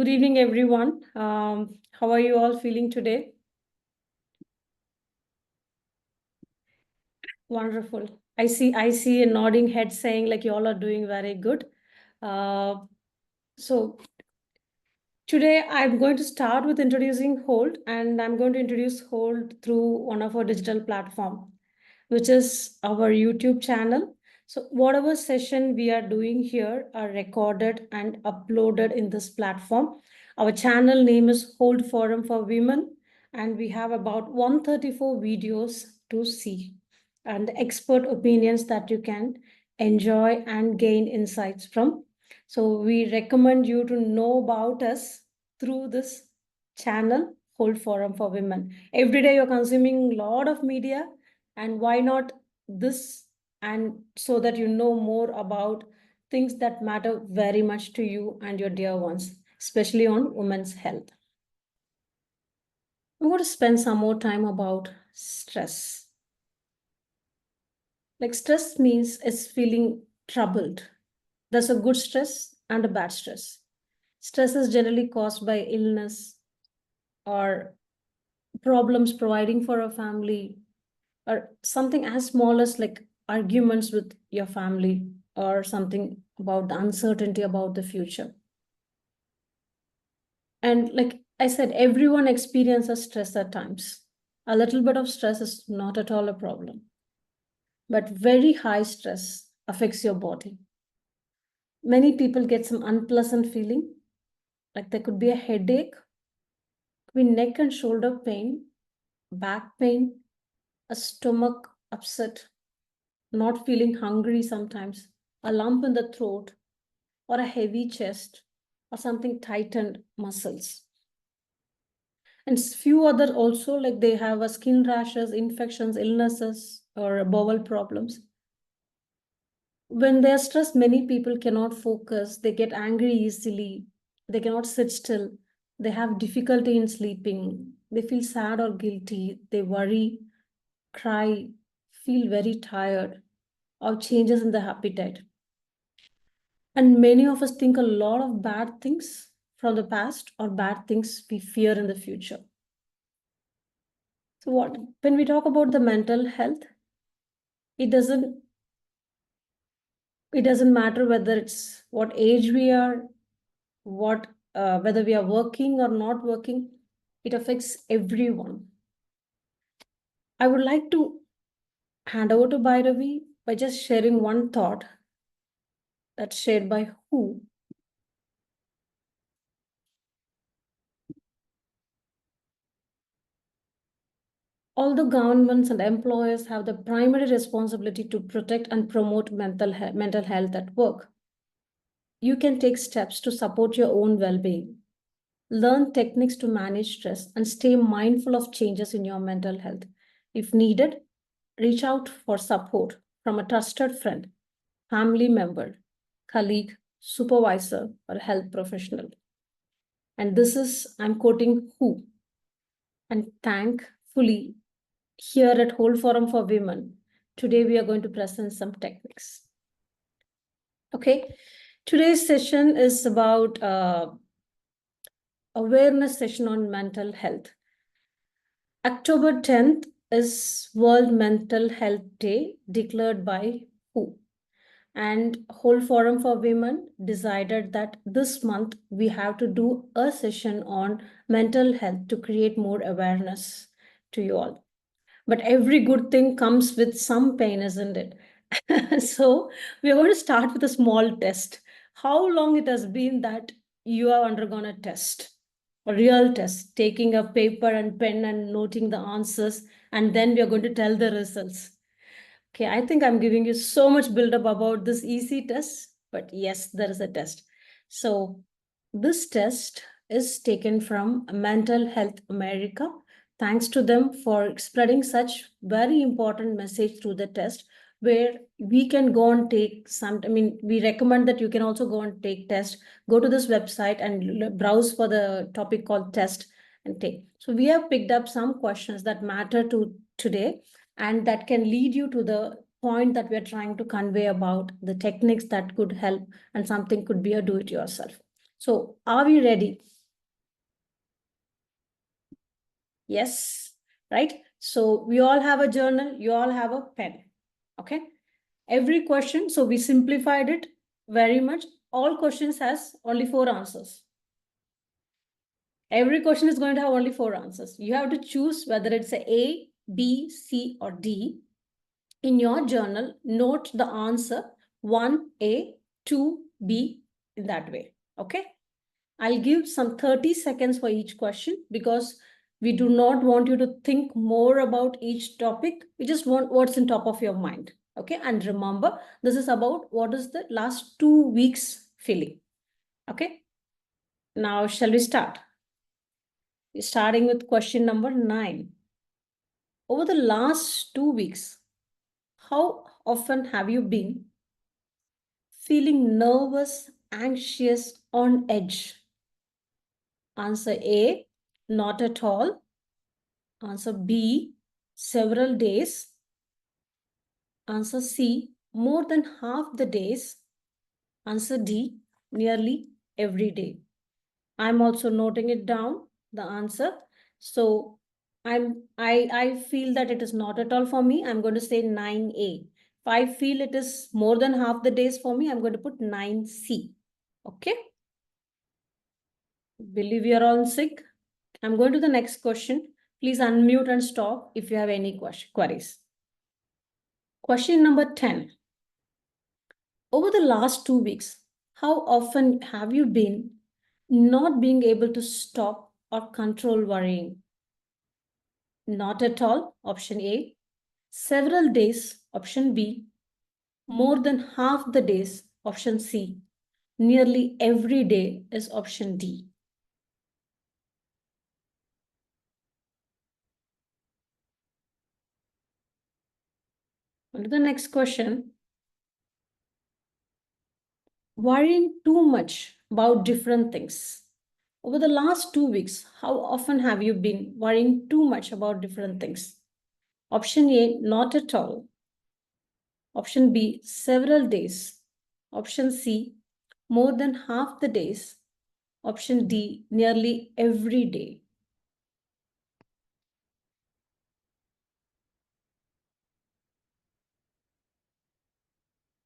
Good evening, everyone. How are you all feeling today? Wonderful. I see a nodding head saying like you all are doing very good. Uh, so today I'm going to start with introducing Hold, and I'm going to introduce Hold through one of our digital platform, which is our YouTube channel. So whatever session we are doing here are recorded and uploaded in this platform. Our channel name is Hold Forum for Women, and we have about 134 videos to see and expert opinions that you can enjoy and gain insights from. So we recommend you to know about us through this channel, Hold Forum for Women. Every day you're consuming a lot of media, and why not this? And so that you know more about things that matter very much to you and your dear ones, especially on women's health. I'm going to spend some more time about stress. Like stress means is feeling troubled. There's a good stress and a bad stress. Stress is generally caused by illness or problems providing for a family, or something as small as like arguments with your family, or something about the uncertainty about the future. And like I said, everyone experiences stress at times. A little bit of stress is not at all a problem, but very high stress affects your body. Many people get some unpleasant feeling, like there could be a headache, could be neck and shoulder pain, back pain, a stomach upset, not feeling hungry sometimes, a lump in the throat, or a heavy chest, or something tightened muscles. And few other also, like they have a skin rashes, infections, illnesses, or bowel problems. When they're stressed, many people cannot focus, they get angry easily, they cannot sit still, they have difficulty in sleeping, they feel sad or guilty, they worry, cry, feel very tired, or changes in the appetite. And many of us think a lot of bad things from the past or bad things we fear in the future. So what when we talk about the mental health, it doesn't it doesn't matter whether it's what age we are, what whether we are working or not working, it affects everyone. I would like to hand over to Bhairavi by just sharing one thought that's shared by who. Although governments and employers have the primary responsibility to protect and promote mental health at work, you can take steps to support your own well-being. Learn techniques to manage stress and stay mindful of changes in your mental health. If needed, reach out for support from a trusted friend, family member, colleague, supervisor, or health professional. And this is, I'm quoting who. And thankfully, here at Hold Forum for Women, today we are going to present some techniques. Okay, today's session is about awareness session on mental health. October 10th is World Mental Health Day declared by WHO. And Whole Forum for Women decided that this month we have to do a session on mental health to create more awareness to you all. But every good thing comes with some pain, isn't it? So we're going to start with a small test. How long it has been that you have undergone a test? A real test, taking a paper and pen and noting the answers, and then we are going to tell the results. Okay, I think I'm giving you so much build-up about this easy test, but yes, there is a test. So this test is taken from Mental Health America. Thanks to them for spreading such very important message through the test, where we can go and take some, we recommend that you can also go and take test. Go to this website and browse for the topic called test and take. So we have picked up some questions that matter to today, and that can lead you to the point that we're trying to convey about the techniques that could help, and something could be a do-it-yourself. So are we ready? Yes, right? So we all have a journal, you all have a pen. Okay. Every question, so we simplified it very much. All questions has only 4 answers. Every question is going to have only 4 answers. You have to choose whether it's A, B, C, or D. In your journal, note the answer 1A, 2B in that way. Okay. I'll give some 30 seconds for each question because we do not want you to think more about each topic. We just want what's in top of your mind. Okay. And remember, this is about what is the last 2 weeks feeling. Okay. Now, shall we start? Starting with question number 9. Over the last 2 weeks, how often have you been feeling nervous, anxious, on edge? Answer A, not at all. Answer B, several days. Answer C, more than half the days. Answer D, nearly every day. I'm also noting it down, the answer. So I feel that it is not at all for me. I'm going to say 9A. If I feel it is more than half the days for me, I'm going to put 9C. Okay. Believe you're all sick. I'm going to the next question. Please unmute and stop if you have any queries. Question number 10. Over the last 2 weeks, how often have you been not being able to stop or control worrying? Not at all, option A. Several days, option B. More than half the days, option C. Nearly every day is option D. On to the next question. Worrying too much about different things. Over the last 2 weeks, how often have you been worrying too much about different things? Option A, not at all. Option B, several days. Option C, more than half the days. Option D, nearly every day.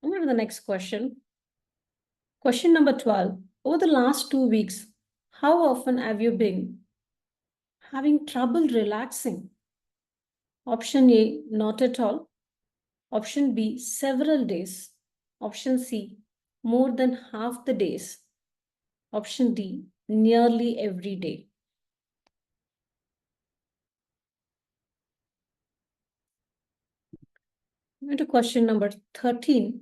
On to the next question. Question number 12. Over the last 2 weeks, how often have you been having trouble relaxing? Option A, not at all. Option B, several days. Option C, more than half the days. Option D, nearly every day. To question number 13.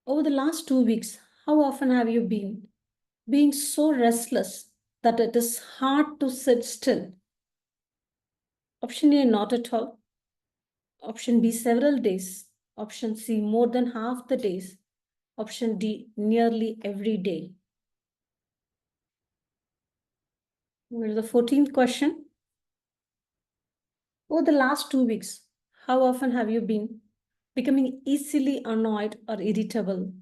Over the last 2 weeks, how often have you been being so restless that it is hard to sit still? Option A, not at all. Option B, several days. Option C, more than half the days. Option D, nearly every day. Here's the 14th question. Over the last 2 weeks, how often have you been becoming easily annoyed or irritable?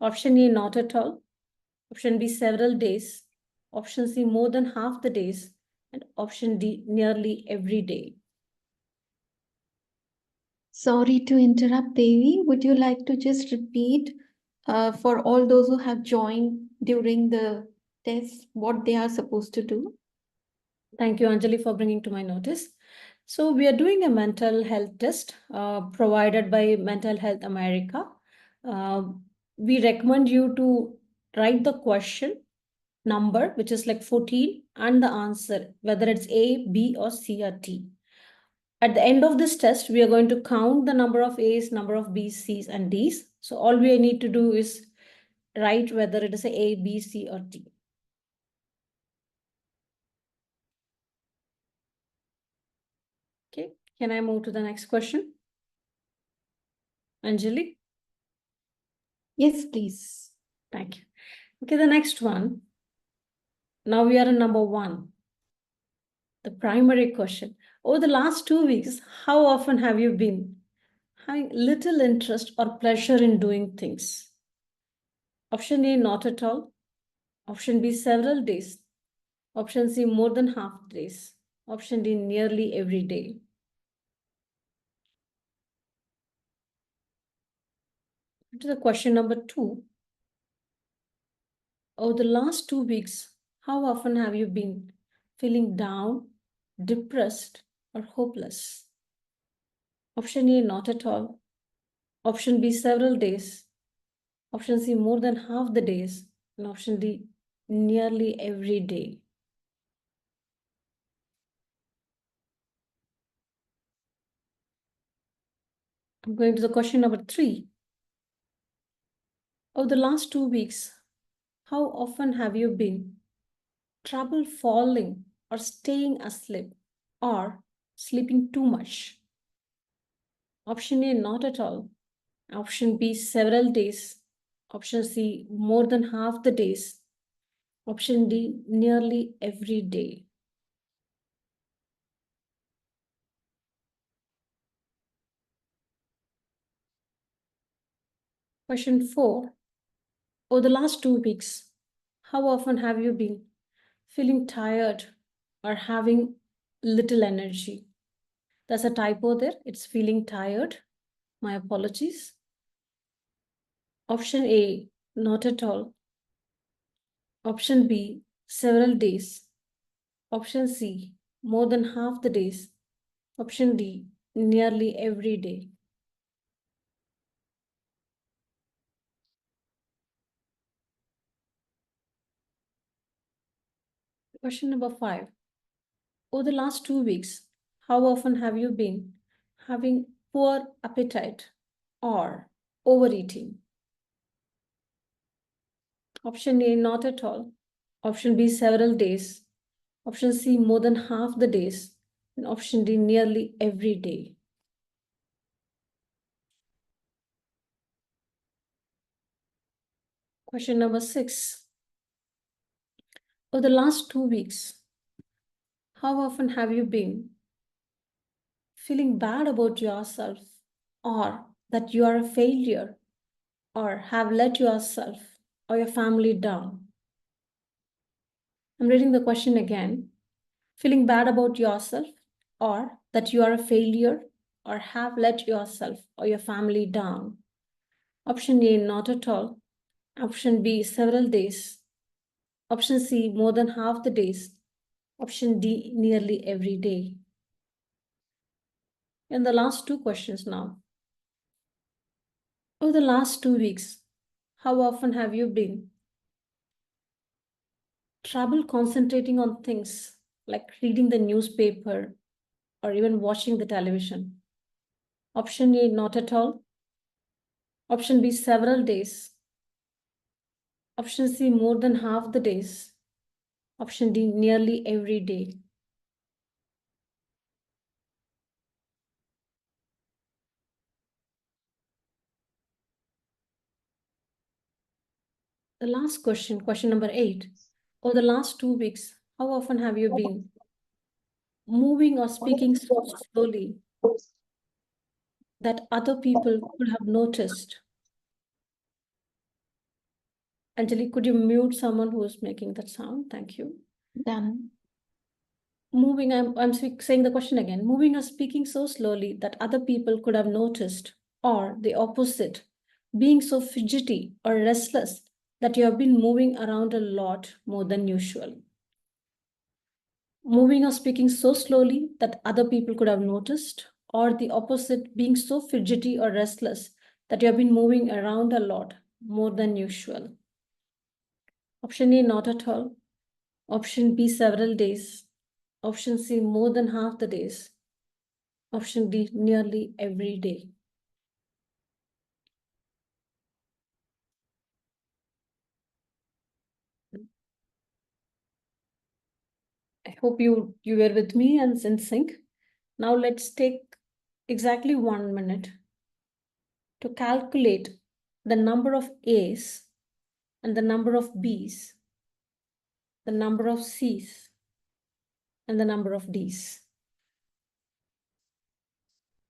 Option A, not at all. Option B, several days. Option C, more than half the days. And option D, nearly every day. Sorry to interrupt, Devi. Would you like to just repeat for all those who have joined during the test what they are supposed to do? Thank you, Anjali, for bringing to my notice. So we are doing a mental health test provided by Mental Health America. We recommend you to write the question number, which is like 14, and the answer, whether it's A, B, or C, or D. At the end of this test, we are going to count the number of A's, number of B's, C's, and D's. So all we need to do is write whether it is A, B, C, or D. Okay, can I move to the next question? Anjali? Yes, please. Thank you. Okay, the next one. Now we are in number 1. The primary question. Over the last 2 weeks, how often have you been having little interest or pleasure in doing things? Option A, not at all. Option B, several days. Option C, more than half the days. Option D, nearly every day. To the question number 2. Over the last 2 weeks, how often have you been feeling down, depressed, or hopeless? Option A, not at all. Option B, several days. Option C, more than half the days. And option D, nearly every day. I'm going to the question number 3. Over the last 2 weeks, how often have you been trouble falling or staying asleep or sleeping too much? Option A, not at all. Option B, several days. Option C, more than half the days. Option D, nearly every day. Question 4. Over the last 2 weeks, how often have you been feeling tired or having little energy? There's a typo there. It's feeling tired. My apologies. Option A, not at all. Option B, several days. Option C, more than half the days. Option D, nearly every day. Question number 5. Over the last 2 weeks, how often have you been having poor appetite or overeating? Option A, not at all. Option B, several days. Option C, more than half the days. And option D, nearly every day. Question number 6. Over the last 2 weeks, how often have you been feeling bad about yourself or that you are a failure or have let yourself or your family down? I'm reading the question again. Feeling bad about yourself or that you are a failure or have let yourself or your family down? Option A, not at all. Option B, several days. Option C, more than half the days. Option D, nearly every day. And the last 2 questions now. Over the last 2 weeks, how often have you been trouble concentrating on things like reading the newspaper or even watching the television? Option A, not at all. Option B, several days. Option C, more than half the days. Option D, nearly every day. The last question, question number 8. Over the last 2 weeks, how often have you been moving or speaking so slowly that other people could have noticed? Anjali, could you mute someone who is making that sound? Thank you. Done. Moving, I'm saying the question again. Moving or speaking so slowly that other people could have noticed, or the opposite, being so fidgety or restless that you have been moving around a lot more than usual. Moving or speaking so slowly that other people could have noticed, or the opposite, being so fidgety or restless that you have been moving around a lot more than usual. Option A, not at all. Option B, several days. Option C, more than half the days. Option D, nearly every day. I hope you were with me and in sync. Now let's take exactly 1 minute to calculate the number of A's and the number of B's, the number of C's, and the number of D's.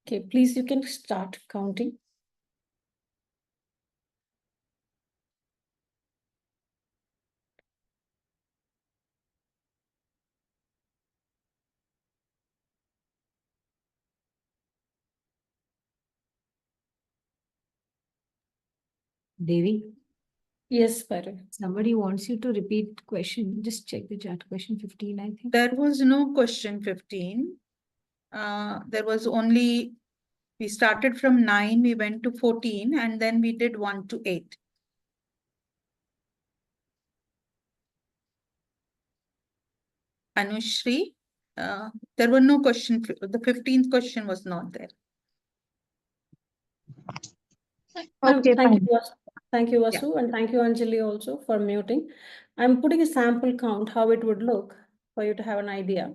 Okay, please, you can start counting. Devi, Yes, Parul. somebody wants you to repeat question. Just check the chat. Question 15, I think. There was no question 15. There was only, we started from 9, we went to 14, and then we did 1 to 8. Anushri, there were no question, the 15th question was not there. Okay, Thank you, fine. thank you, Vasu, and thank you, Anjali, also for muting. I'm putting a sample count, how it would look for you to have an idea.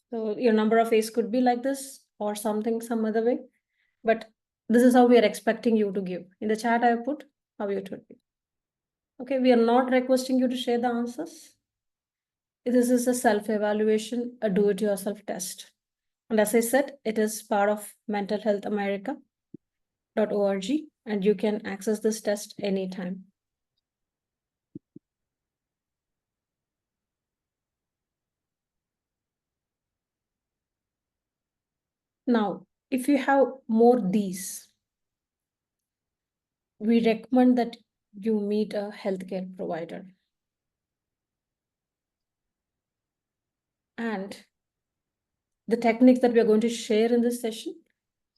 So your number of A's could be like this or something, some other way. But this is how we are expecting you to give. In the chat, I have put how it would be. Okay, we are not requesting you to share the answers. This is a self-evaluation, a do-it-yourself test. And as I said, it is part of mentalhealthamerica.org, and you can access this test anytime. Now, if you have more these, we recommend that you meet a healthcare provider. And the techniques that we are going to share in this session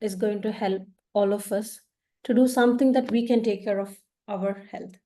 is going to help all of us to do something that we can take care of our health.